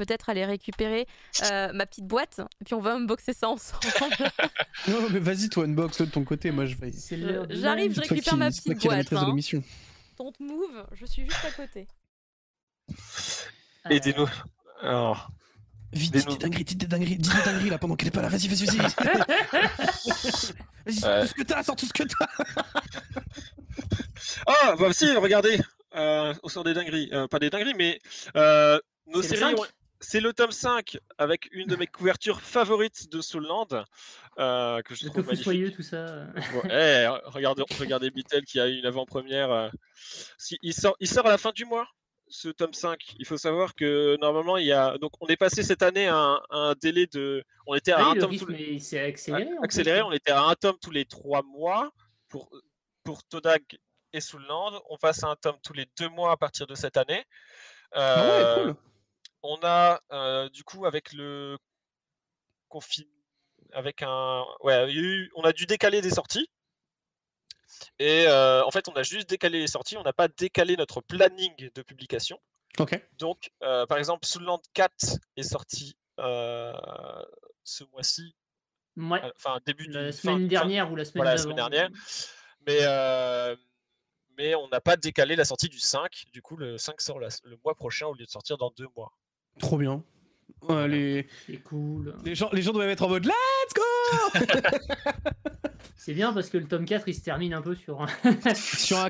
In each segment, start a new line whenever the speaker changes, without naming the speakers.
peut-être aller récupérer ma petite boîte, et puis on va unboxer ça ensemble.
Non, mais vas-y, toi, unbox de ton côté, moi je vais.
J'arrive, je récupère ma petite boîte.
De l'émission.
Don't move, je suis juste à côté.
Aidez-nous. Alors.
Vite, dis des dingueries là pendant qu'elle est pas là. Vas-y. Vas-y, sors tout ce que t'as.
Ah, bah si, regardez. Au sort des dingueries. Pas des dingueries, mais nos séries. C'est le tome 5 avec une de mes couvertures favorites de Soulland. Que je trouve magnifique.
Soyeux, tout ça.
Bon, regardez Beatle qui a eu une avant-première. Il sort à la fin du mois. Ce tome 5, il faut savoir que normalement donc on est passé cette année à un délai de, on était à un tome
il s'est accéléré.
On était à un tome tous les 3 mois pour Todag et Soulland. On passe à un tome tous les 2 mois à partir de cette année.
Cool.
On a du coup avec le on a dû décaler des sorties. Et en fait, on a juste décalé les sorties, on n'a pas décalé notre planning de publication.
Ok.
Donc, par exemple, Soulland 4 est sorti ce mois-ci.
Ouais.
Enfin, début
la semaine dernière ou la semaine d'avant.
La semaine dernière. Mais on n'a pas décalé la sortie du 5. Du coup, le 5 sort le mois prochain au lieu de sortir dans 2 mois.
Trop bien.
C'est cool.
Les gens doivent être en mode let's go.
C'est bien parce que le tome 4 il se termine un peu sur un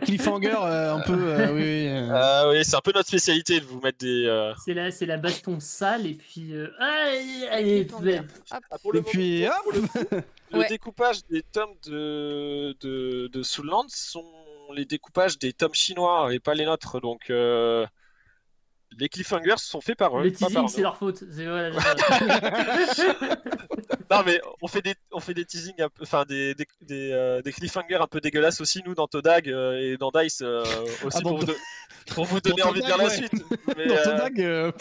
cliffhanger un peu.
Oui, c'est un peu notre spécialité de vous mettre des.
C'est la baston sale et puis. Allez,
le découpage des tomes de Soulland sont les découpages des tomes chinois et pas les nôtres, donc. Les cliffhangers sont faits par eux.
Le teasing, c'est leur faute.
Non, mais on fait des teasings, enfin des cliffhangers un peu dégueulasses aussi, nous, dans Todag et dans Dice, aussi pour vous donner envie de lire la suite. Mais,
dans Todag.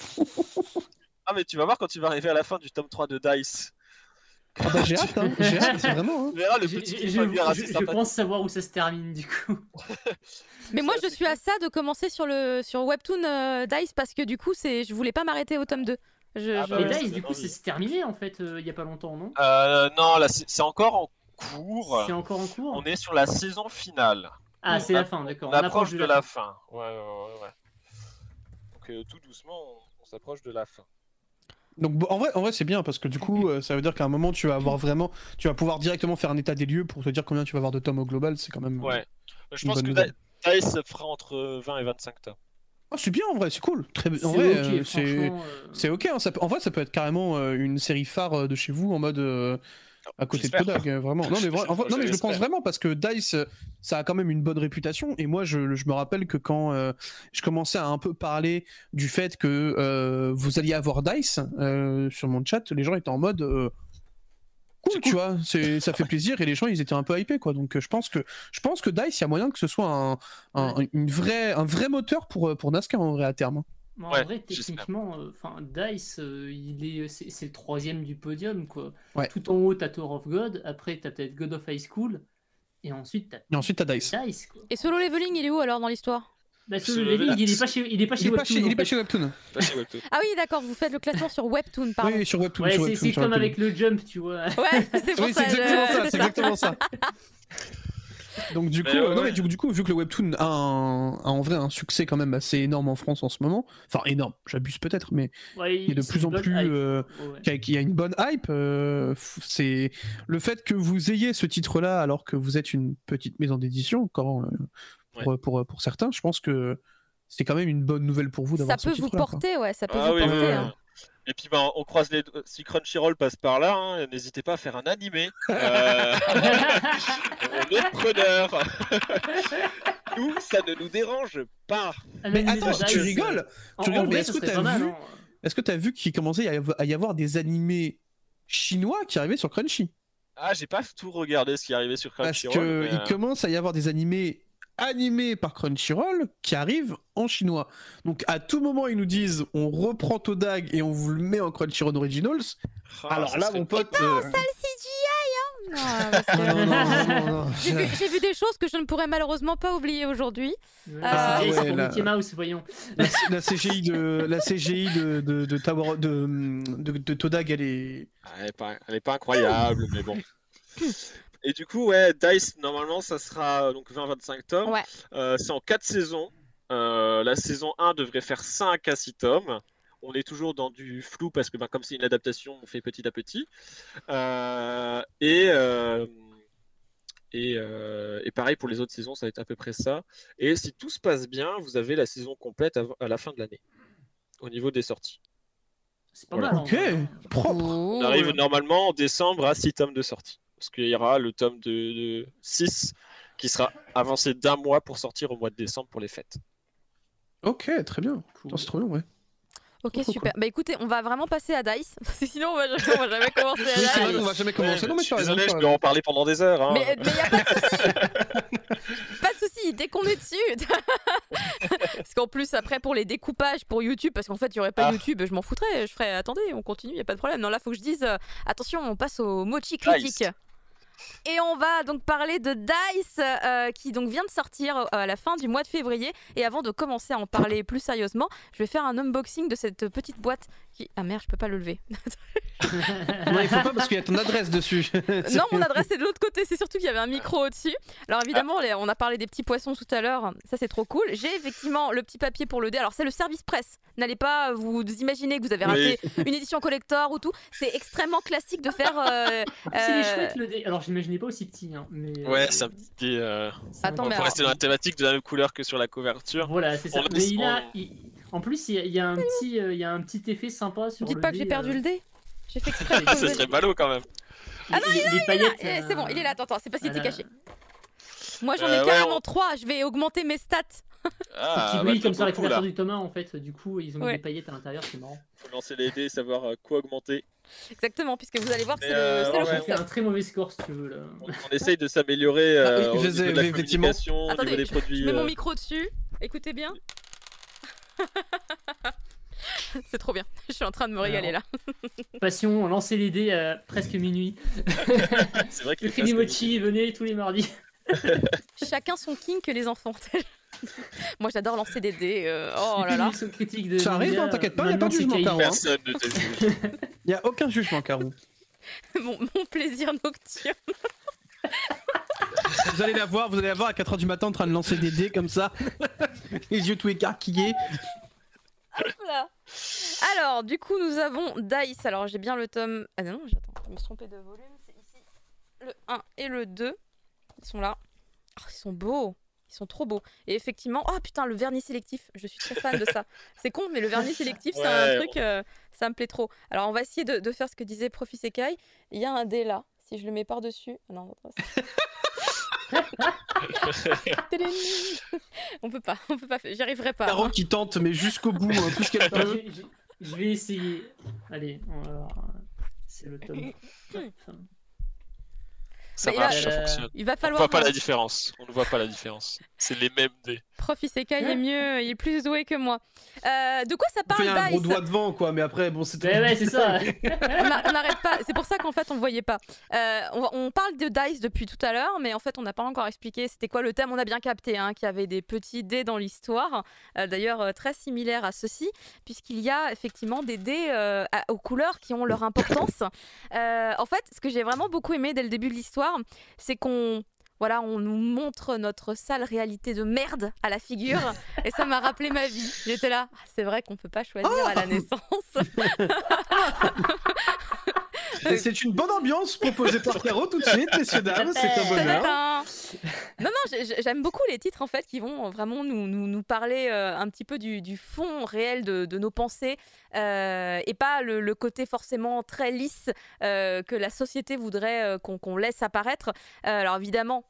Ah, mais tu vas voir quand tu vas arriver à la fin du tome 3 de Dice.
Ah bah, j'ai hâte, vraiment.
Tu verras le petit cliffhanger assez sympathique.
Je pense savoir où ça se termine, du coup.
Mais moi, je suis à ça de commencer sur Webtoon Dice parce que du coup, je voulais pas m'arrêter au tome 2.
Dice, du coup, c'est terminé en fait, il y a pas longtemps, non?
Non, là, c'est encore en cours.
C'est encore en cours.
On est sur la saison finale.
Ah, c'est la fin, d'accord.
On approche de la fin. Ouais. Donc, tout doucement, on s'approche de la fin.
Donc en vrai c'est bien parce que du coup ça veut dire qu'à un moment tu vas pouvoir directement faire un état des lieux pour te dire combien tu vas avoir de tomes au global, c'est quand même.
Ouais. Je pense que Dice fera entre 20 et 25 tomes.
Oh, c'est bien en vrai, c'est cool. Très bien. En vrai, c'est ok. Hein, en vrai, ça peut être carrément une série phare de chez vous en mode à côté de Todag, vraiment. Non mais je le pense vraiment parce que Dice, ça a quand même une bonne réputation. Et moi, je me rappelle que quand je commençais à un peu parler du fait que vous alliez avoir Dice sur mon chat, les gens étaient en mode cool, tu vois, ça fait plaisir et les gens ils étaient un peu hypés quoi. Donc je pense que Dice, il y a moyen que ce soit un vrai moteur pour NASCAR en vrai à terme.
En vrai, techniquement, Dice, c'est le 3e du podium, quoi.
Ouais.
Tout en haut, t'as Tower of God, après t'as peut-être God of High School, et ensuite t'as
Dice.
Quoi.
Et Solo Leveling, il est où alors dans l'histoire?
Solo Leveling, il est pas chez Webtoon.
Il est pas chez Webtoon.
Ah oui, d'accord, vous faites le classement sur Webtoon, pardon.
Oui, sur Webtoon.
Ouais, c'est comme avec le Jump, tu vois.
Ouais, c'est pour ça.
C'est exactement ça. Donc du coup, vu que le Webtoon a en vrai un succès quand même assez énorme en France en ce moment, enfin énorme, j'abuse peut-être, mais il y a de plus en plus, qu'il y a une bonne hype, c'est le fait que vous ayez ce titre-là alors que vous êtes une petite maison d'édition, encore pour certains, je pense que c'est quand même une bonne nouvelle pour vous d'avoir ce titre-là.
Ça peut vous porter, ouais, ça peut
vous
porter. Hein.
Et puis on croise les doigts. Si Crunchyroll passe par là, n'hésitez pas à faire un animé. On est preneur. Nous, ça ne nous dérange pas.
Mais attends, tu rigoles. Mais est-ce que t'as vu qu'il commençait à y avoir des animés chinois qui arrivaient sur Crunchy?
Ah, j'ai pas tout regardé ce qui arrivait sur Crunchyroll.
Parce qu'il commence à y avoir des animés animés par Crunchyroll qui arrivent en chinois. Donc à tout moment ils nous disent on reprend Todag et on vous le met en Crunchyroll Originals. Alors là mon pote.
Ça le CGI hein. J'ai vu des choses que je ne pourrais malheureusement pas oublier aujourd'hui.
C'est pour Mickey Mouse, voyons.
La CGI de Todag, elle est...
Elle est pas incroyable, mais bon. Et du coup, ouais, Dice, normalement, ça sera donc 20-25 tomes.
Ouais.
C'est en 4 saisons. La saison 1 devrait faire 5 à 6 tomes. On est toujours dans du flou parce que comme c'est une adaptation, on fait petit à petit. Et pareil pour les autres saisons, ça va être à peu près ça. Et si tout se passe bien, vous avez la saison complète à la fin de l'année, au niveau des sorties.
C'est pas mal.
Ok, propre.
On arrive normalement en décembre à 6 tomes de sortie. Parce qu'il y aura le tome de 6 qui sera avancé d'1 mois pour sortir au mois de décembre pour les fêtes.
Ok, très bien. Cool. C'est trop bien, ouais.
Ok, super. Bah écoutez, on va vraiment passer à Dice, parce que sinon on va jamais commencer à Dice.
C'est vrai qu'on va jamais commencer. Non, mais
désolé, je peux en parler pendant des heures. Hein.
Mais y a pas de souci. Pas de souci, dès qu'on est dessus. Parce qu'en plus, après, pour les découpages pour YouTube, parce qu'en fait, il n'y aurait pas YouTube, je m'en foutrais. Je ferais, attendez, on continue, il n'y a pas de problème. Non, là, il faut que je dise, attention, on passe au mochi critique. Dice. Et on va donc parler de Dice qui donc vient de sortir à la fin du mois de février. Et avant de commencer à en parler plus sérieusement, je vais faire un unboxing de cette petite boîte qui... Ah merde, je peux pas le lever.
Non, il faut pas parce qu'il y a ton adresse dessus.
Non, mon adresse est de l'autre côté, c'est surtout qu'il y avait un micro au-dessus. Alors évidemment, on a parlé des petits poissons tout à l'heure, ça c'est trop cool. J'ai effectivement le petit papier pour le dé. Alors c'est le service presse. N'allez pas vous imaginer que vous avez raté une édition collector ou tout. C'est extrêmement classique de faire...
C'est chouette le dé. Alors j'imaginais pas aussi petit. Hein, mais,
ouais, c'est un petit dé...
Attends, mais
pour rester dans la thématique de la même couleur que sur la couverture.
Voilà, c'est ça. Mais en plus, il y a un petit effet sympa sur le dé.
Dites pas que j'ai perdu le dé. J'ai fait exprès.
Ça serait ballot quand même.
Ah non, il est là, c'est bon, il est là. Attends, c'est parce qu'il était caché. Moi j'en ai carrément 3, je vais augmenter mes stats.
Ah, oui, comme sur la couverture du tome 1 en fait, du coup ils ont mis des paillettes à l'intérieur, c'est marrant.
Faut lancer les dés et savoir quoi augmenter.
Exactement, puisque vous allez voir que c'est le
fait un très mauvais score si tu veux là.
On essaye de s'améliorer au niveau de la communication, au niveau des produits.
Je mets mon micro dessus, écoutez bien. C'est trop bien, je suis en train de me régaler là.
Passion, lancez les dés à presque minuit.
C'est vrai que
le Crédit Mochi, venez tous les mardis.
Chacun son kink les enfants. Moi j'adore lancer des dés. Oh là là.
Ça arrive, hein, t'inquiète pas, il n'y a pas de jugement, Caro.
Personne ne te juge.
Il n'y a aucun jugement, Caro.
Mon plaisir nocturne.
Vous allez la voir à 4h du matin en train de lancer des dés comme ça. Les yeux tout écarquillés.
Voilà. Alors, du coup, nous avons Dice. Alors, j'ai bien le tome. Ah non, j'attends, je me suis trompée de volume. C'est ici le 1 et le 2. Ils sont là. Oh, ils sont beaux. Ils sont trop beaux. Et effectivement, oh putain, le vernis sélectif. Je suis très fan de ça. C'est con, mais le vernis sélectif, c'est un truc, ça me plaît trop. Alors, on va essayer de faire ce que disait Profi Sekai. Il y a un dé là. Si je le mets par-dessus. Ah non, on peut pas, j'y arriverai pas.
Caro qui tente, mais jusqu'au bout, tout ce qu'elle peut.
Je vais essayer. Allez, on va voir. C'est le tome.
Ça marche, ça fonctionne.
Il va falloir.
On ne voit pas la différence. On ne voit pas la différence. C'est les mêmes dés.
Prof Isekai est mieux, il est plus doué que moi. De quoi ça parle, Dice ?
Il y a un gros doigt devant, quoi, mais après, bon, c'était.
Ouais, c'est ça.
On n'arrête pas. C'est pour ça qu'en fait, on ne voyait pas. On parle de Dice depuis tout à l'heure, mais en fait, on n'a pas encore expliqué c'était quoi le thème. On a bien capté qu'il y avait des petits dés dans l'histoire, d'ailleurs très similaires à ceux-ci, puisqu'il y a effectivement des dés aux couleurs qui ont leur importance. En fait, ce que j'ai vraiment beaucoup aimé dès le début de l'histoire, c'est qu'on nous montre notre sale réalité de merde à la figure et ça m'a rappelé ma vie. J'étais là, c'est vrai qu'on peut pas choisir à la naissance.
C'est une bonne ambiance proposée par Caro tout de suite, messieurs dames, c'est un bonheur.
Non, j'aime beaucoup les titres en fait qui vont vraiment nous parler un petit peu du fond réel de nos pensées et pas le côté forcément très lisse que la société voudrait qu'on laisse apparaître. Alors évidemment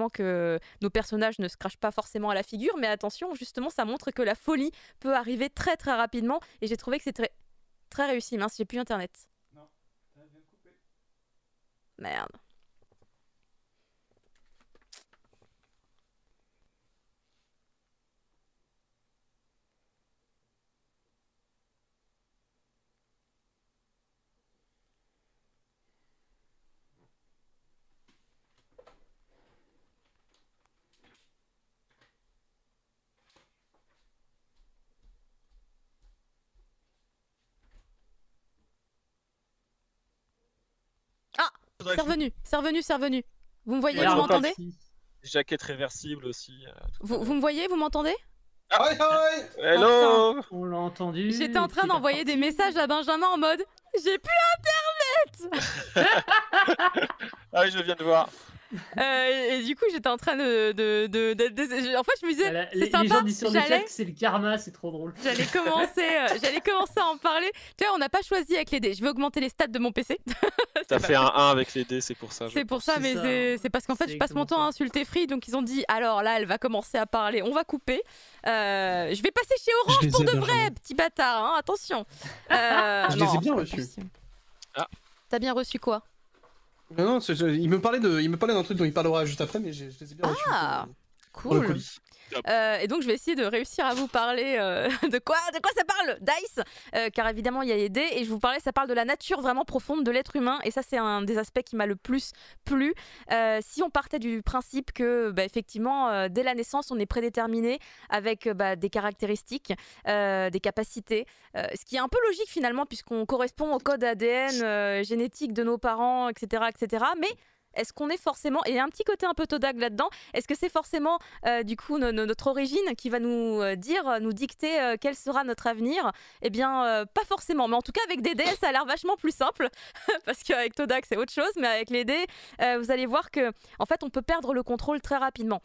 que nos personnages ne se crachent pas forcément à la figure, mais attention, justement, ça montre que la folie peut arriver très très rapidement et j'ai trouvé que c'est très réussi. Mince, j'ai plus internet.
Non, ça vient de couper.
Merde. C'est revenu. Vous me voyez, vous m'entendez?
Jaquette réversible aussi.
Vous me voyez, vous m'entendez?
Ah ouais. Hello.
On l'a entendu.
J'étais en train d'envoyer des messages à Benjamin en mode j'ai plus internet.
Ah oui, je viens de voir.
Et du coup, j'étais en train en fait, je me disais, c'est sympa.
Les gens disent sur le chat que c'est le karma, c'est trop drôle.
J'allais commencer à en parler. Tu vois, on n'a pas choisi avec les dés. Je vais augmenter les stats de mon PC.
T'as fait un 1 avec les dés, c'est pour ça.
C'est pour ça, mais c'est parce qu'en fait, je passe mon temps à insulter Free, donc ils ont dit, alors là, elle va commencer à parler, on va couper. Je vais passer chez Orange pour de vrai, petit bâtard, hein, attention.
Je les ai bien reçus.
Ah. T'as bien reçu quoi?
Non, il me parlait d'un truc dont il parlera juste après, mais je les ai bien reçus.
Ah, cool. Et donc je vais essayer de réussir à vous parler de quoi ça parle, Dice, car évidemment il y a les dés et je vous parlais, ça parle de la nature vraiment profonde de l'être humain et ça c'est un des aspects qui m'a le plus plu. Si on partait du principe que effectivement dès la naissance on est prédéterminé avec des caractéristiques, des capacités, ce qui est un peu logique finalement puisqu'on correspond au code ADN génétique de nos parents, etc. Mais est-ce qu'on est forcément, et il y a un petit côté un peu Todag là-dedans, est-ce que c'est forcément du coup notre origine qui va nous dicter quel sera notre avenir? Eh bien, pas forcément, mais en tout cas avec des dés, ça a l'air vachement plus simple, parce qu'avec Todag c'est autre chose, mais avec les dés, vous allez voir que en fait on peut perdre le contrôle très rapidement.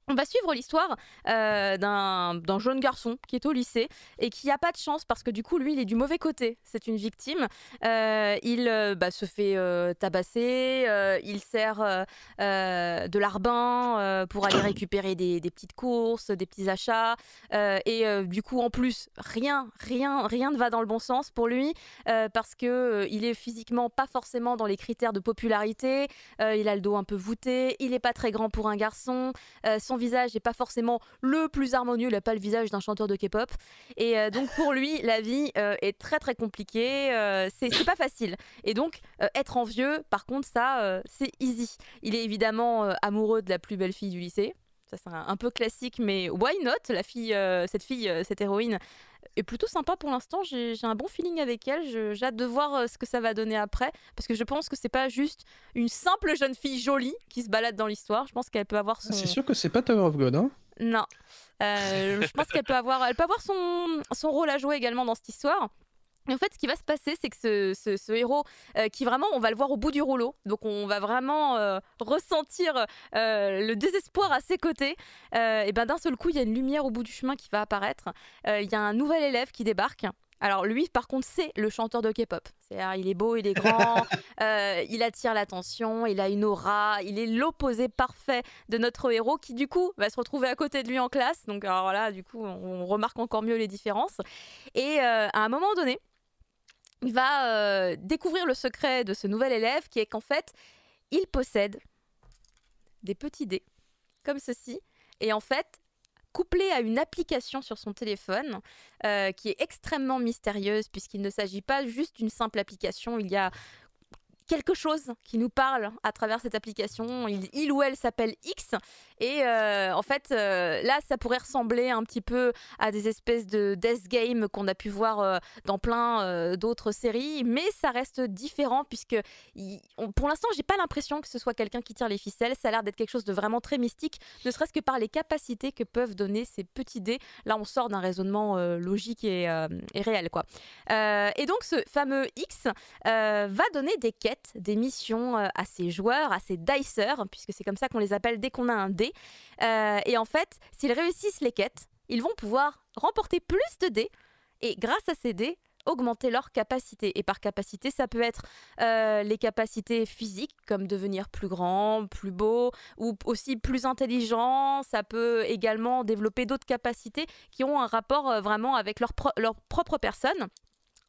On va suivre l'histoire d'un jeune garçon qui est au lycée et qui n'a pas de chance parce que du coup lui il est du mauvais côté, c'est une victime, il se fait tabasser, il sert de larbin pour aller récupérer des petites courses, des petits achats et du coup en plus rien ne va dans le bon sens pour lui parce que il est physiquement pas forcément dans les critères de popularité, il a le dos un peu voûté, il est pas très grand pour un garçon, son visage n'est pas forcément le plus harmonieux, il n'a pas le visage d'un chanteur de K-pop et donc pour lui la vie est très très compliquée, c'est pas facile et donc être envieux par contre ça c'est easy. Il est évidemment amoureux de la plus belle fille du lycée, ça c'est un peu classique mais why not, cette héroïne est plutôt sympa pour l'instant, j'ai un bon feeling avec elle, j'ai hâte de voir ce que ça va donner après, parce que je pense que c'est pas juste une simple jeune fille jolie qui se balade dans l'histoire, je pense qu'elle peut avoir son...
C'est sûr que c'est pas Tower of God, hein?
Non, je pense qu'elle peut avoir son rôle à jouer également dans cette histoire. Et en fait, ce qui va se passer, c'est que ce héros, qui vraiment, on va le voir au bout du rouleau, donc on va vraiment ressentir le désespoir à ses côtés. Et ben d'un seul coup, il y a une lumière au bout du chemin qui va apparaître. Il y a un nouvel élève qui débarque. Alors lui, par contre, c'est le chanteur de K-pop. C'est-à-dire, il est beau, il est grand, il attire l'attention, il a une aura, il est l'opposé parfait de notre héros qui, du coup, va se retrouver à côté de lui en classe. Donc alors là, du coup, on remarque encore mieux les différences. Et à un moment donné, il va découvrir le secret de ce nouvel élève qui est qu'en fait, il possède des petits dés comme ceci. Et en fait, couplé à une application sur son téléphone qui est extrêmement mystérieuse puisqu'il ne s'agit pas juste d'une simple application, il y a quelque chose qui nous parle à travers cette application, il ou elle s'appelle X et en fait là ça pourrait ressembler un petit peu à des espèces de death game qu'on a pu voir dans plein d'autres séries, mais ça reste différent puisque pour l'instant j'ai pas l'impression que ce soit quelqu'un qui tire les ficelles, ça a l'air d'être quelque chose de vraiment très mystique, ne serait-ce que par les capacités que peuvent donner ces petits dés. Là on sort d'un raisonnement logique et réel quoi. Et donc ce fameux X va donner des quêtes, des missions à ses joueurs, à ses dicers, puisque c'est comme ça qu'on les appelle dès qu'on a un dé. Et en fait, s'ils réussissent les quêtes, ils vont pouvoir remporter plus de dés et grâce à ces dés, augmenter leurs capacités. Et par capacité, ça peut être les capacités physiques, comme devenir plus grand, plus beau, ou aussi plus intelligent. Ça peut également développer d'autres capacités qui ont un rapport vraiment avec leur propre personne.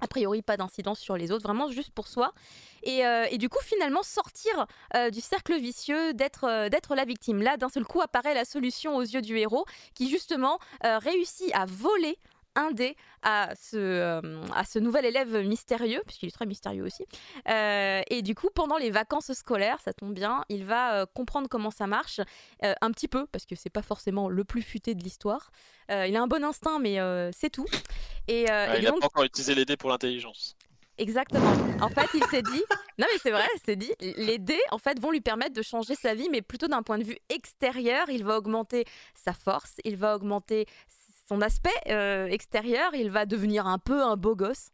A priori, pas d'incidence sur les autres, vraiment juste pour soi. Et du coup, finalement, sortir du cercle vicieux d'être la victime. Là, d'un seul coup, apparaît la solution aux yeux du héros qui, justement, réussit à voler un dé à ce nouvel élève mystérieux, puisqu'il est très mystérieux aussi. Et du coup, pendant les vacances scolaires, ça tombe bien, il va comprendre comment ça marche, un petit peu, parce que c'est pas forcément le plus futé de l'histoire. Il a un bon instinct, mais c'est tout.
Il n'a pas encore utilisé les dés pour l'intelligence.
Exactement. En fait, il s'est dit, non mais c'est vrai, c'est dit, les dés en fait vont lui permettre de changer sa vie, mais plutôt d'un point de vue extérieur. Il va augmenter sa force, il va augmenter son aspect extérieur, il va devenir un peu un beau gosse,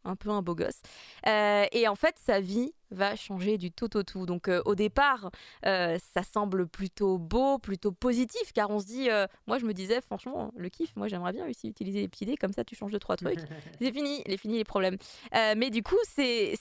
et en fait sa vie va changer du tout au tout. Donc au départ, ça semble plutôt beau, plutôt positif, car on se dit, moi je me disais franchement, le kiff, moi j'aimerais bien aussi utiliser les petits dés, comme ça tu changes 2-3 trucs, c'est fini les problèmes. Mais du coup c'est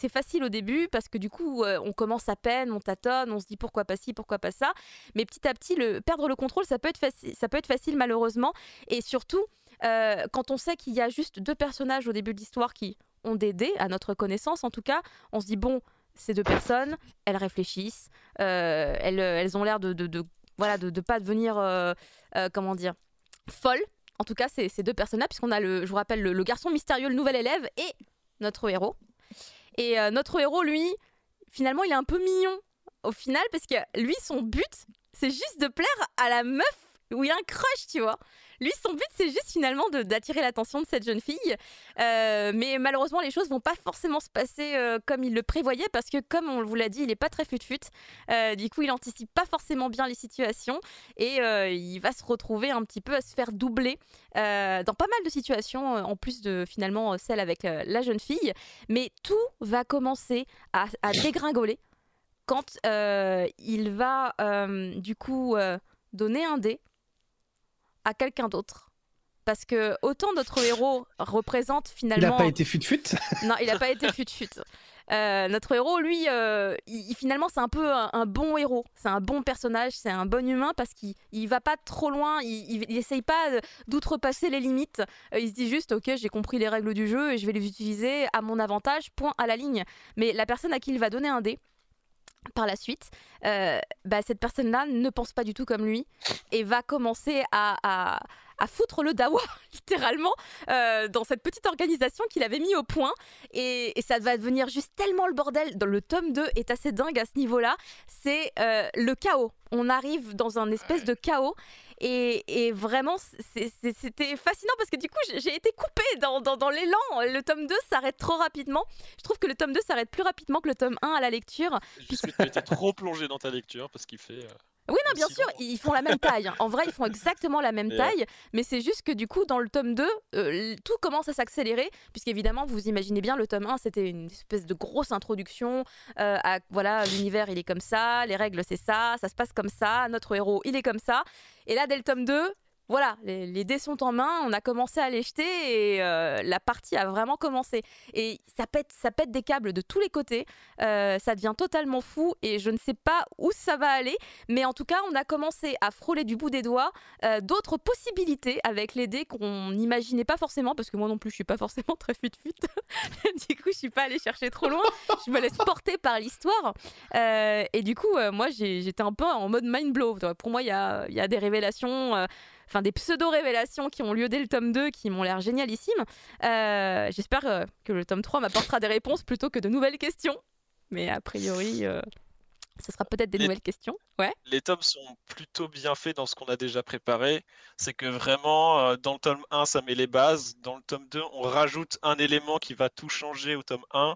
facile au début, parce que du coup on commence à peine, on tâtonne, on se dit pourquoi pas ci, pourquoi pas ça, mais petit à petit perdre le contrôle, ça peut être facile malheureusement, et surtout quand on sait qu'il y a juste 2 personnages au début de l'histoire qui ont des dés, à notre connaissance en tout cas, on se dit bon, ces 2 personnes, elles réfléchissent, elles ont l'air de pas devenir comment dire, folles. En tout cas, ces 2 personnes-là, puisqu'on a je vous rappelle, le garçon mystérieux, le nouvel élève, et notre héros. Et notre héros, lui, finalement, il est un peu mignon au final, parce que lui, son but, c'est juste de plaire à la meuf où il y a un crush, tu vois. Lui, son but, c'est juste finalement d'attirer l'attention de cette jeune fille. Mais malheureusement, les choses vont pas forcément se passer comme il le prévoyait, parce que, comme on vous l'a dit, il est pas très fut-fut. Du coup, il anticipe pas forcément bien les situations, et il va se retrouver un petit peu à se faire doubler dans pas mal de situations, en plus de finalement celle avec la jeune fille. Mais tout va commencer à dégringoler quand il va du coup donner un dé à quelqu'un d'autre. Parce que autant notre héros représente finalement...
Il n'a pas été fut-fut.
Non, il n'a pas été fut-fut. Notre héros, lui, finalement, c'est un peu un bon héros. C'est un bon personnage, c'est un bon humain, parce qu'il ne va pas trop loin, il n'essaye pas d'outrepasser les limites. Il se dit juste, ok, j'ai compris les règles du jeu et je vais les utiliser à mon avantage, point à la ligne. Mais la personne à qui il va donner un dé, par la suite, cette personne-là ne pense pas du tout comme lui et va commencer à foutre le dawa, littéralement, dans cette petite organisation qu'il avait mis au point. Et ça va devenir juste tellement le bordel. Le tome 2 est assez dingue à ce niveau-là. C'est le chaos. On arrive dans un espèce de chaos. Et vraiment, c'était fascinant, parce que du coup, j'ai été coupée dans l'élan. Le tome 2 s'arrête trop rapidement. Je trouve que le tome 2 s'arrête plus rapidement que le tome 1 à la lecture.
Puisque tu étais trop plongé dans ta lecture, parce qu'il fait...
Oui, non, bien sûr, ils font la même taille. En vrai, ils font exactement la même taille, mais c'est juste que du coup, dans le tome 2, tout commence à s'accélérer, puisqu'évidemment, vous imaginez bien, le tome 1, c'était une espèce de grosse introduction à, voilà, l'univers, il est comme ça, les règles, c'est ça se passe comme ça, notre héros, il est comme ça. Et là, dès le tome 2, voilà, les dés sont en main, on a commencé à les jeter, et la partie a vraiment commencé. Et ça pète des câbles de tous les côtés, ça devient totalement fou, et je ne sais pas où ça va aller, mais en tout cas, on a commencé à frôler du bout des doigts d'autres possibilités avec les dés qu'on n'imaginait pas forcément, parce que moi non plus, je suis pas forcément très fut-fut. Du coup, je suis pas allée chercher trop loin, je me laisse porter par l'histoire. Et du coup, moi, j'étais un peu en mode mind blow. Pour moi, il y a des révélations... Enfin, des pseudo-révélations qui ont lieu dès le tome 2 qui m'ont l'air génialissimes. J'espère que le tome 3 m'apportera des réponses plutôt que de nouvelles questions. Mais a priori, ce sera peut-être des nouvelles questions. Ouais.
Les tomes sont plutôt bien faits dans ce qu'on a déjà préparé. C'est que vraiment, dans le tome 1, ça met les bases. Dans le tome 2, on rajoute un élément qui va tout changer au tome 1.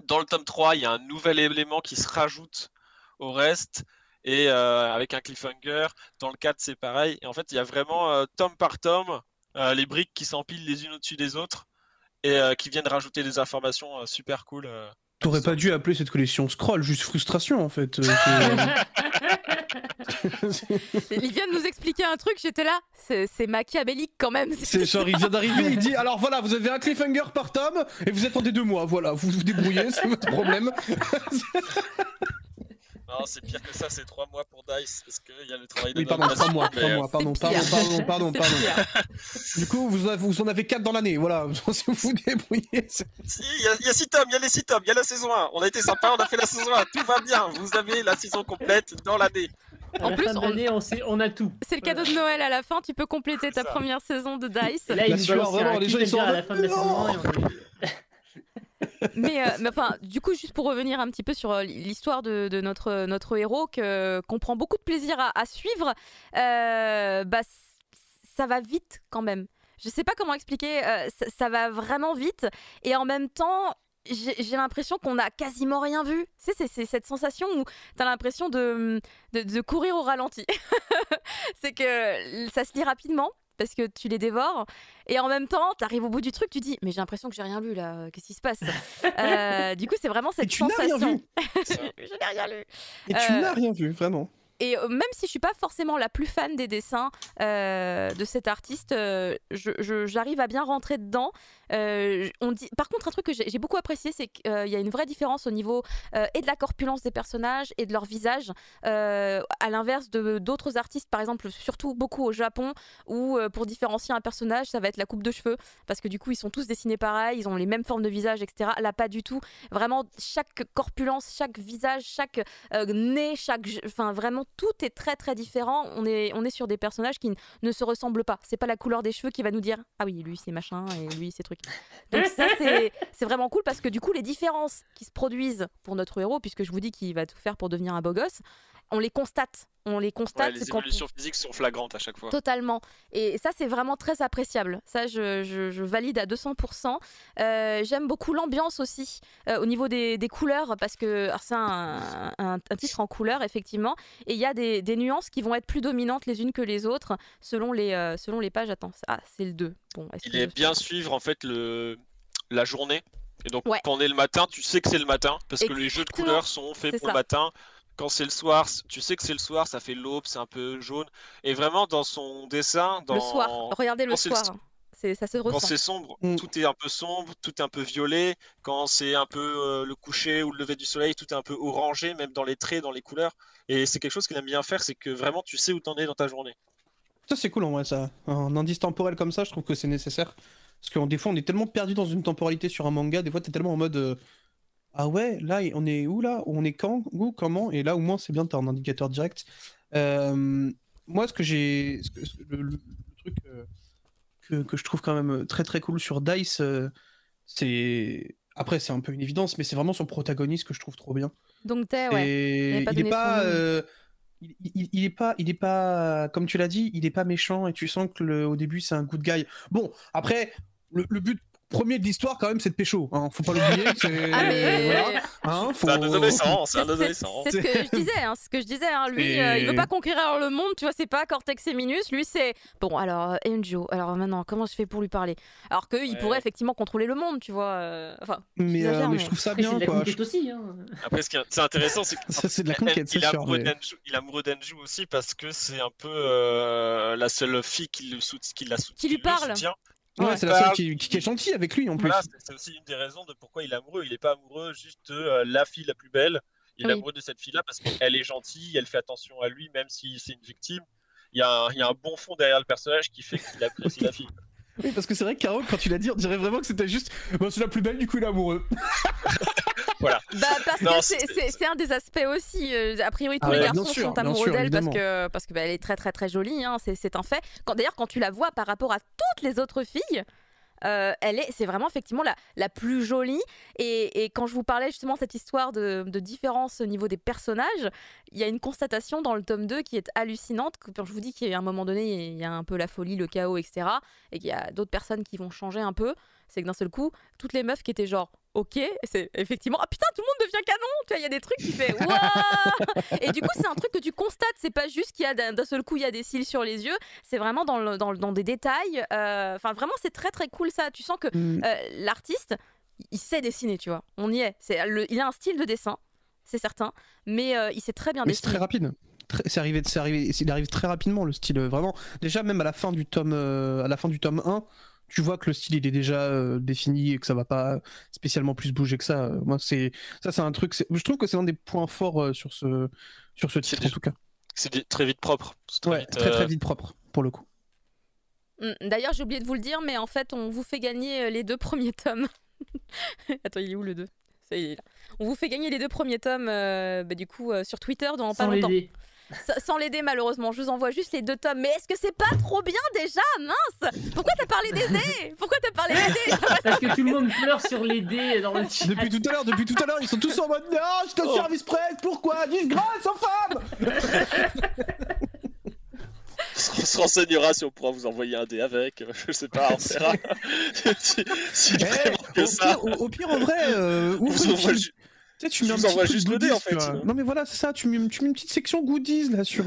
Dans le tome 3, il y a un nouvel élément qui se rajoute au reste. Et avec un cliffhanger. Dans le 4, c'est pareil. Et en fait, il y a vraiment tome par tome les briques qui s'empilent les unes au-dessus des autres et qui viennent rajouter des informations super cool.
T'aurais pas dû appeler cette collection Scroll, juste frustration en fait.
Il vient de nous expliquer un truc, j'étais là, c'est machiavélique quand même.
C'est genre, il vient d'arriver, il dit alors voilà, vous avez un cliffhanger par tome et vous attendez 2 mois, voilà, vous vous débrouillez, c'est votre problème.
Non, c'est pire que ça, c'est 3 mois pour DICE, parce qu'il y a le travail de...
Oui, pardon, 3 mois, pardon. Du coup, vous en avez 4 dans l'année, voilà, si vous vous débrouillez...
Si, il y a 6 tomes, il y a les 6 tomes, il y a la saison 1, on a été sympa, on a fait la saison 1, tout va bien, vous avez la saison complète dans l'année.
En plus, on a tout.
C'est le cadeau de Noël à la fin, tu peux compléter ta première saison de DICE.
Là, il nous vraiment, les gens ils sont à la fin de la saison 1
mais enfin, du coup, juste pour revenir un petit peu sur l'histoire de notre héros, qu'on prend beaucoup de plaisir à suivre, ça va vite quand même. Je sais pas comment expliquer, ça va vraiment vite, et en même temps, j'ai l'impression qu'on a quasiment rien vu. C'est cette sensation où t'as l'impression de courir au ralenti. C'est que ça se lit rapidement parce que tu les dévores et en même temps t'arrives au bout du truc, tu dis mais j'ai l'impression que j'ai rien lu là, qu'est-ce qui se passe? Du coup c'est vraiment cette sensation.
Rien vu.
Je n'ai rien lu.
Et tu n'as rien vu, vraiment.
Et même si je suis pas forcément la plus fan des dessins de cet artiste, j'arrive à bien rentrer dedans. Par contre, un truc que j'ai beaucoup apprécié, c'est qu'il y a une vraie différence au niveau et de la corpulence des personnages et de leur visage, à l'inverse de d'autres artistes, par exemple, surtout beaucoup au Japon, où pour différencier un personnage, ça va être la coupe de cheveux, parce que du coup, ils sont tous dessinés pareil, ils ont les mêmes formes de visage, etc. Là, pas du tout. Vraiment, chaque corpulence, chaque visage, chaque nez, enfin, vraiment, tout est très très différent. On est sur des personnages qui ne se ressemblent pas. C'est pas la couleur des cheveux qui va nous dire ah oui, lui c'est machin et lui c'est truc. Donc ça c'est vraiment cool parce que du coup les différences qui se produisent pour notre héros, puisque je vous dis qu'il va tout faire pour devenir un beau gosse, on les constate.
Les évolutions physiques sont flagrantes à chaque fois.
Totalement. Et ça, c'est vraiment très appréciable. Ça, je valide à 200%. J'aime beaucoup l'ambiance aussi, au niveau des couleurs, parce que c'est un titre en couleurs, effectivement. Et il y a des nuances qui vont être plus dominantes les unes que les autres, selon les pages. Attends, c'est le 2. Bon,
il est bien suivre, en fait, la journée. Et donc, quand on est le matin, tu sais que c'est le matin, parce que les jeux de couleurs sont faits pour le matin. Quand c'est le soir, tu sais que c'est le soir, ça fait l'aube, c'est un peu jaune. Et vraiment, dans son dessin...
Le soir, regardez le soir. Ça se ressent.
Quand c'est sombre, tout est un peu sombre, tout est un peu violet. Quand c'est un peu le coucher ou le lever du soleil, tout est un peu orangé, même dans les traits, dans les couleurs. Et c'est quelque chose qu'il aime bien faire, c'est que vraiment, tu sais où t'en es dans ta journée.
Ça, c'est cool en vrai, ça. Un indice temporel comme ça, je trouve que c'est nécessaire. Parce que des fois, on est tellement perdu dans une temporalité sur un manga, des fois, t'es tellement en mode... Ah ouais, là, on est où là? On est quand? Où? Comment? Et là, au moins, c'est bien, t'as un indicateur direct. Moi, le truc que je trouve quand même très très cool sur Dice, c'est... Après, c'est un peu une évidence, mais c'est vraiment son protagoniste que je trouve trop bien.
Donc, ouais.
Il est pas, comme tu l'as dit, il est pas méchant et tu sens que au début, c'est un good guy. Bon, après, le but premier de l'histoire quand même c'est de pécho, hein. Faut pas l'oublier. C'est
c'est un adolescent,
c'est ce que je disais, hein. Lui il veut pas conquérir le monde, tu vois, c'est pas Cortex et Minus, lui c'est bon. Alors Enjo, alors maintenant comment je fais pour lui parler, alors que il pourrait effectivement contrôler le monde, tu vois,
mais je trouve ça bien, quoi.
Aussi, hein.
Après ce qui est intéressant, c'est que
ça c'est de la conquête, c'est sûr,
il est amoureux d'Enjo aussi parce que c'est un peu la seule fille qui
lui parle.
Ouais, c'est la seule qui est gentille avec lui en plus.
Voilà, c'est aussi une des raisons de pourquoi il est amoureux. Il n'est pas amoureux juste de la fille la plus belle. Il est amoureux de cette fille-là parce qu'elle est gentille, elle fait attention à lui, même si c'est une victime. Il y a un bon fond derrière le personnage qui fait qu'il apprécie la fille.
Oui, parce que c'est vrai que Caro, quand tu l'as dit, on dirait vraiment que c'était juste c'est la plus belle, du coup il est amoureux.
Voilà.
Parce que c'est un des aspects aussi. A priori, tous les garçons sont amoureux d'elle parce que elle est très très très jolie, hein, c'est un fait. D'ailleurs, quand tu la vois par rapport à toutes les autres filles, c'est vraiment effectivement la plus jolie. Et quand je vous parlais justement de cette histoire de différence au niveau des personnages, il y a une constatation dans le tome 2 qui est hallucinante. Quand je vous dis qu'il y a un moment donné, il y a un peu la folie, le chaos, etc. et qu'il y a d'autres personnes qui vont changer un peu, c'est que d'un seul coup, toutes les meufs qui étaient genre ok, c'est effectivement ah putain, tout le monde devient canon, tu vois, il y a des trucs qui fait waouh. Et du coup c'est un truc que tu constates, c'est pas juste qu'il y a d'un seul coup il y a des cils sur les yeux, c'est vraiment dans des détails. Enfin vraiment c'est très très cool ça. Tu sens que l'artiste il sait dessiner, tu vois, on y est. Il a un style de dessin, c'est certain, mais il sait très bien dessiner.
C'est très rapide. Il arrive très rapidement le style, vraiment. Déjà même à la fin du tome 1. Tu vois que le style il est déjà défini et que ça va pas spécialement plus bouger que ça. Moi c'est un truc. Je trouve que c'est un des points forts sur ce titre en tout cas.
C'est très vite propre.
Très vite propre pour le coup.
D'ailleurs j'ai oublié de vous le dire, mais en fait on vous fait gagner les 2 premiers tomes. Attends, il est où le 2? Ça y est, là. On vous fait gagner les 2 premiers tomes du coup sur Twitter dans pas longtemps. Sans l'aider malheureusement, je vous envoie juste les 2 tomes. Mais est-ce que c'est pas trop bien déjà? Mince, pourquoi t'as parlé des dés?
Parce que tout le monde pleure sur les dés dans le chat.
Depuis tout à l'heure, ils sont tous en mode non, je te service presse, pourquoi? Disgrâce, infâme.
se renseignera si on pourra vous envoyer un dé avec. Je sais pas, on verra. si vraiment que ça.
Au pire, en vrai, tu
nous envoies juste le dé en fait.
Non mais voilà, c'est ça, tu mets une petite section goodies là sur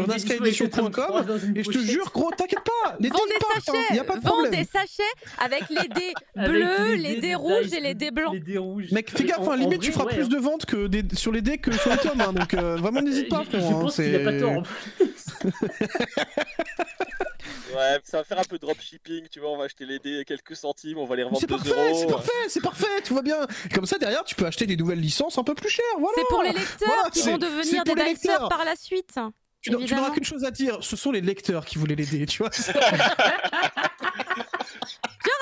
nascaedition.com et je te jure, gros, t'inquiète pas, les dés partent, y a pas de problème.
Vends des sachets avec les dés bleus, les dés rouges et les dés blancs.
Mec, fais gaffe, limite tu feras plus de ventes que sur les dés que sur le tome, donc vraiment n'hésite pas.
Je pense qu'il a pas tort.
Ouais, ça va faire un peu de dropshipping, tu vois, on va acheter les dés quelques centimes, on va les revendre 2 €.
C'est parfait, tout va bien. Comme ça, derrière, tu peux acheter des nouvelles licences un peu plus chères, voilà.
C'est pour les lecteurs qui vont devenir des dicers par la suite.
Tu n'auras qu'une chose à dire, ce sont les lecteurs qui voulaient l'aider, tu vois.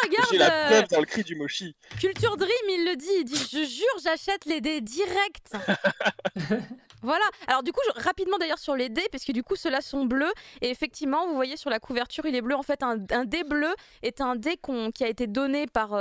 Regarde,
j'ai la preuve dans le cri du Moshi.
Culture Dream, il le dit, je jure, j'achète les dés direct. Voilà. Alors du coup, rapidement d'ailleurs sur les dés, parce que du coup ceux-là sont bleus et effectivement, vous voyez sur la couverture, il est bleu. En fait, un dé bleu est un dé qui a été donné par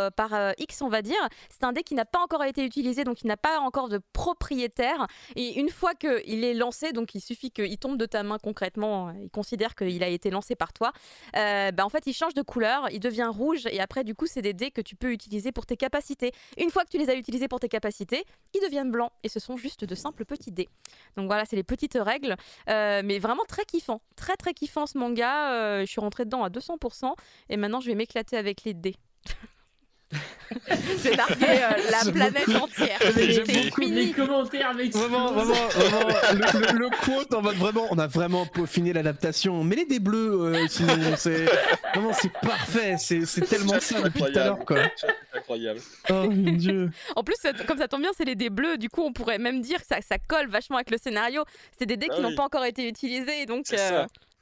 X, on va dire. C'est un dé qui n'a pas encore été utilisé, donc il n'a pas encore de propriétaire. Et une fois qu'il est lancé, donc il suffit qu'il tombe de ta main concrètement, il considère qu'il a été lancé par toi. En fait, il change de couleur, il devient rouge et après du coup, c'est des dés que tu peux utiliser pour tes capacités. Une fois que tu les as utilisés pour tes capacités, ils deviennent blancs et ce sont juste de simples petits dés. Donc voilà, c'est les petites règles, mais vraiment très kiffant, très kiffant ce manga. Je suis rentrée dedans à 200% et maintenant je vais m'éclater avec les dés. J'ai nargué la planète entière.
J'aime beaucoup les commentaires avec
vraiment le quote en mode vraiment, on a vraiment peaufiné l'adaptation. Mais les dés bleus, sinon c'est vraiment c'est parfait, c'est tellement ça depuis tout à l'heure quoi.
C'est incroyable.
Oh mon dieu.
En plus, comme ça tombe bien, c'est les dés bleus. Du coup, on pourrait même dire que ça colle vachement avec le scénario. C'est des dés qui n'ont pas encore été utilisés, donc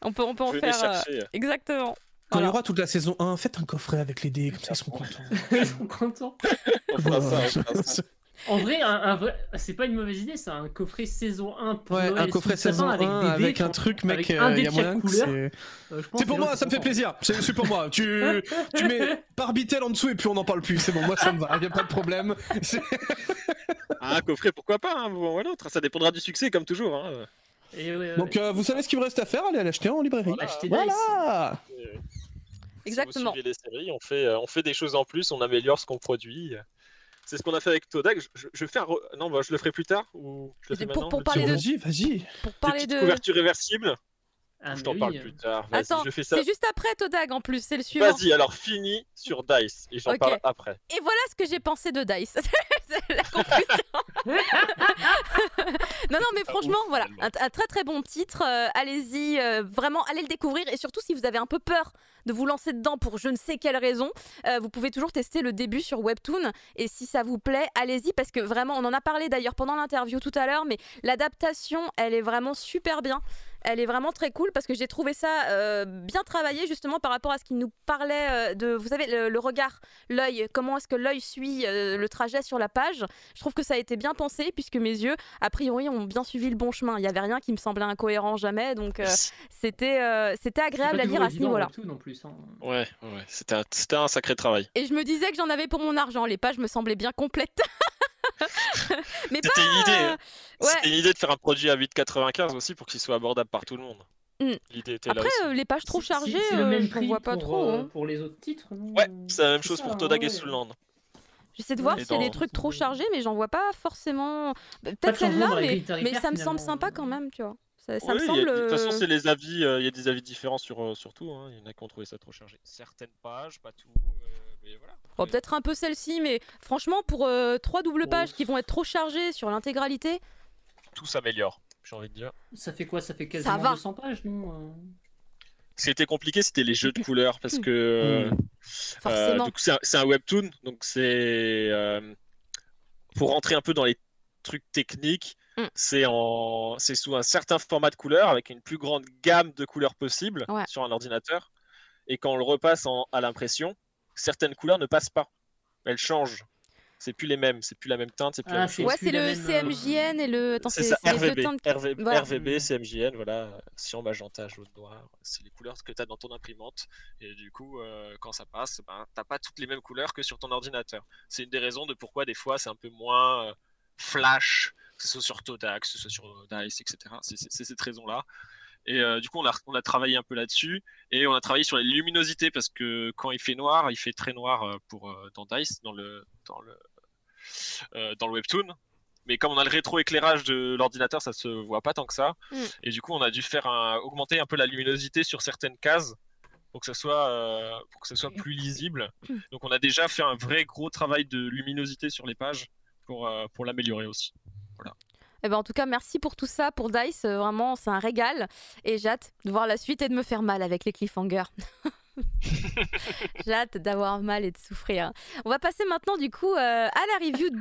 on peut en faire. Exactement.
Quand il y aura toute la saison 1, faites un coffret avec les dés, comme ça ils seront contents.
Ils seront contents.
On fera ça.
En vrai, c'est pas une mauvaise idée, c'est un coffret saison 1 pour Noël,
un coffret saison 1 avec un truc, mec, il y a moyen que c'est pour moi, ça me fait plaisir, c'est pour moi. Tu mets Barbitel en dessous et puis on n'en parle plus, c'est bon, moi ça me va, y a pas de problème.
Un coffret, pourquoi pas, hein, ou l'autre, ça dépendra du succès comme toujours. Hein.
Donc vous savez ce qu'il vous reste à faire, allez l'acheter en librairie. Voilà.
Exactement.
Si vous suivez les séries, on fait des choses en plus, on améliore ce qu'on produit. C'est ce qu'on a fait avec Todak. Je fais non, je le ferai plus tard ou je le fais maintenant.
Pour parler de...
Vas-y.
Pour parler de
couverture réversible. Je t'en parle plus tard.
Attends,
je fais ça.
C'est juste après Todag en plus, c'est le suivant.
Vas-y, alors fini sur Dice et j'en parle après.
Et voilà ce que j'ai pensé de Dice. C'est la conclusion. non, mais franchement, voilà, un très bon titre. Allez-y, vraiment, allez le découvrir. Et surtout, si vous avez un peu peur de vous lancer dedans pour je ne sais quelle raison, vous pouvez toujours tester le début sur Webtoon. Et si ça vous plaît, allez-y, parce que vraiment, on en a parlé d'ailleurs pendant l'interview tout à l'heure, mais l'adaptation, elle est vraiment super bien. Elle est vraiment très cool parce que j'ai trouvé ça bien travaillé justement par rapport à ce qu'il nous parlait de, vous savez, le regard, l'œil, comment est-ce que l'œil suit le trajet sur la page. Je trouve que ça a été bien pensé puisque mes yeux, a priori, ont bien suivi le bon chemin. Il n'y avait rien qui me semblait incohérent jamais, donc c'était agréable à lire à ce niveau-là.
Ouais, c'était un sacré travail.
Et je me disais que j'en avais pour mon argent, les pages me semblaient bien complètes. Mais
c'était une idée. C'était une idée de faire un produit à 8,95 aussi pour qu'il soit abordable par tout le monde. L'idée était
après,
là aussi.
les pages trop chargées,
c'est le même prix
voit pas trop.
Pour les autres titres, non
ouais, c'est la même chose pour Todag et Soulland.
J'essaie de voir s'il y a des trucs trop chargés, mais j'en vois pas forcément. Peut-être celle-là, mais ça me semble sympa quand même, tu vois. Ça me semble.
De toute façon, c'est les avis. Il y a des avis différents sur tout. Hein. Il y en a qui ont trouvé ça trop chargé. Certaines pages, pas tout. Mais voilà.
Bon, peut-être un peu celle-ci, mais franchement, pour 3 doubles pages qui vont être trop chargées sur l'intégralité.
Tout s'améliore, j'ai envie de dire.
Ça fait quoi? Ça fait quasiment 200 pages, non?
Ce qui était compliqué, c'était les jeux de couleurs parce que donc c'est un webtoon, donc c'est pour rentrer un peu dans les trucs techniques. C'est sous un certain format de couleurs avec une plus grande gamme de couleurs possibles sur un ordinateur. Et quand on le repasse à l'impression, certaines couleurs ne passent pas. Elles changent. C'est plus les mêmes, c'est plus la même teinte, c'est plus la même chose.
Ouais, c'est le CMJN et le. Attends,
c'est ça, RVB.
Voilà.
RVB, CMJN, voilà. Cyan, magenta, jaune, noir. C'est les couleurs que tu as dans ton imprimante. Et du coup, quand ça passe, t'as pas toutes les mêmes couleurs que sur ton ordinateur. C'est une des raisons de pourquoi des fois c'est un peu moins flash, que ce soit sur Todak, que ce soit sur Dice, etc. C'est cette raison-là. Et du coup, on a travaillé un peu là-dessus et on a travaillé sur les luminosités parce que quand il fait noir, il fait très noir dans Dice, dans le webtoon. Mais comme on a le rétroéclairage de l'ordinateur, ça se voit pas tant que ça. Et du coup, on a dû augmenter un peu la luminosité sur certaines cases pour que ça soit plus lisible. Donc, on a déjà fait un vrai gros travail de luminosité sur les pages pour l'améliorer aussi. Voilà.
Eh ben, en tout cas, merci pour tout ça, pour Dice. Vraiment, c'est un régal. Et j'ai hâte de voir la suite et de me faire mal avec les cliffhangers. J'ai hâte d'avoir mal et de souffrir. On va passer maintenant, du coup, à la review de